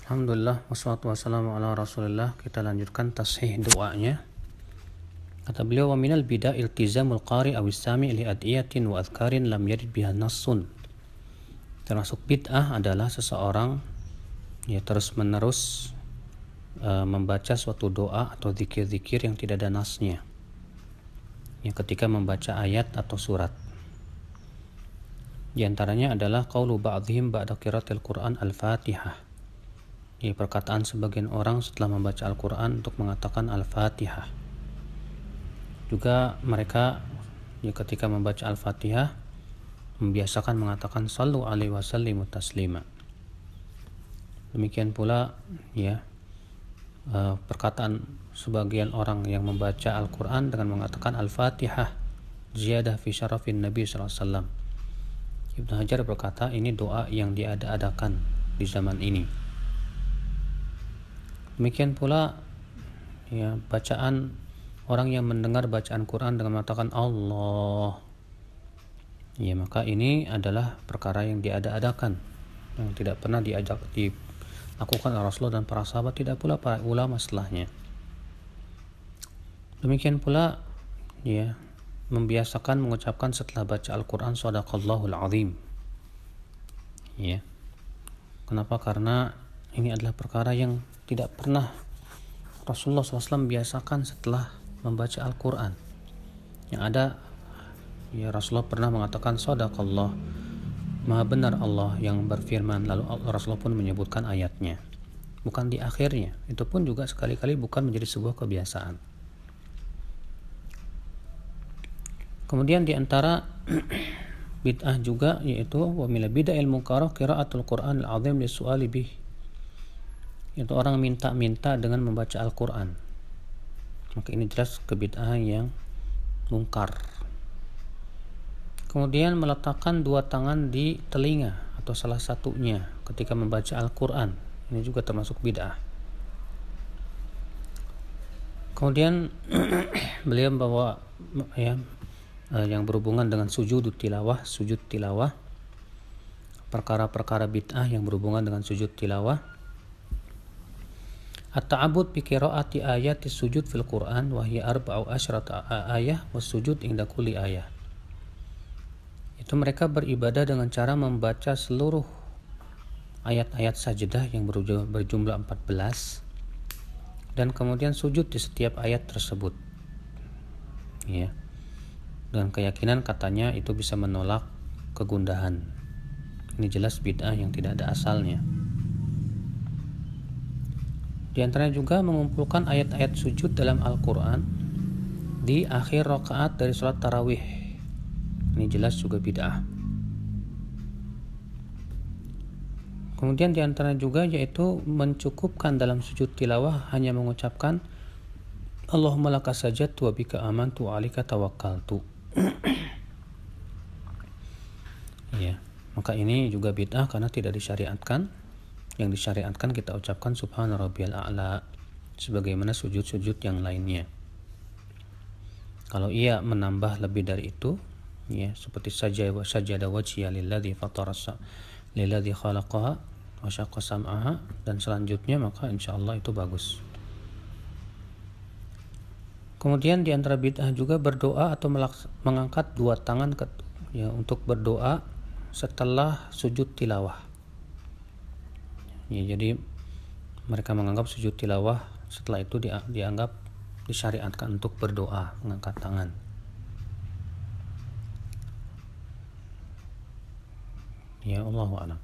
Alhamdulillah, wassalatu wassalamu ala rasulillah. Kita lanjutkan tashih doanya. Kata beliau, wa minal bida iltizamul qari awis sami li adiyatin wa adhkarin lam yarid biha nassun. Termasuk bid'ah adalah seseorang terus menerus membaca suatu doa atau zikir-zikir yang tidak ada nasnya, ketika membaca ayat atau surat. Di antaranya adalah qaulu ba'dihim ba'da qiraatil Qur'an al-Fatihah. Perkataan sebagian orang setelah membaca Al-Quran untuk mengatakan Al-Fatihah. Juga mereka ketika membaca Al-Fatihah membiasakan mengatakan Sallu alaihi wasallimu taslima. Demikian pula perkataan sebagian orang yang membaca Al-Quran dengan mengatakan Al-Fatihah ziyadah fi syarafin Nabi SAW. Ibnu Hajar berkata ini doa yang diada-adakan di zaman ini. Demikian pula bacaan orang yang mendengar bacaan Quran dengan mengatakan Allah, maka ini adalah perkara yang diada-adakan, yang tidak pernah dilakukan oleh Rasulullah dan para sahabat, tidak pula para ulama setelahnya. Demikian pula membiasakan mengucapkan setelah baca Al-Quran Shadaqallahul Azim. Kenapa? Karena ini adalah perkara yang tidak pernah Rasulullah SAW biasakan setelah membaca Al-Quran. Yang ada Rasulullah pernah mengatakan Shadaqallah, Maha benar Allah yang berfirman, lalu Rasulullah pun menyebutkan ayatnya, bukan di akhirnya. Itu pun juga sekali-kali bukan menjadi sebuah kebiasaan. Kemudian di antara bid'ah juga yaitu wa mila bid'ahil munkarah qiraatul Qur'an al-azim lis-su'ali bih. Itu orang minta-minta dengan membaca Al-Quran. Maka ini jelas kebid'ahan yang mungkar. Kemudian meletakkan dua tangan di telinga atau salah satunya ketika membaca Al-Quran. Ini juga termasuk bid'ah. Kemudian beliau membawa yang berhubungan dengan sujud tilawah, perkara-perkara bid'ah yang berhubungan dengan sujud tilawah. At-ta'abbud bi qiraati ayati sujud fil Qur'an wa hiya 14 ayah was sujud inda kulli ayah. Itu mereka beribadah dengan cara membaca seluruh ayat-ayat sajdah yang berjumlah 14 dan kemudian sujud di setiap ayat tersebut. Dengan keyakinan katanya itu bisa menolak kegundahan. Ini jelas bid'ah yang tidak ada asalnya. Di antaranya juga mengumpulkan ayat-ayat sujud dalam Al-Quran di akhir rakaat dari sholat tarawih. Ini jelas juga bid'ah. Kemudian di antaranya juga yaitu mencukupkan dalam sujud tilawah hanya mengucapkan Allahumma laka sajadtu wa bika amantu wa alika tawakkaltu. Maka ini juga bid'ah karena tidak disyariatkan. Yang disyariatkan kita ucapkan subhana rabbiyal a'la sebagaimana sujud-sujud yang lainnya. Kalau ia menambah lebih dari itu, seperti sajada wajhiya lilladzi fatara lilladzi khalaqaha wa syaqqa sam'aha dan selanjutnya, maka insyaallah itu bagus. Kemudian di antara bid'ah juga berdoa atau mengangkat dua tangan untuk berdoa setelah sujud tilawah. Jadi mereka menganggap sujud tilawah setelah itu dianggap disyariatkan untuk berdoa, mengangkat tangan. Allahu a'lam.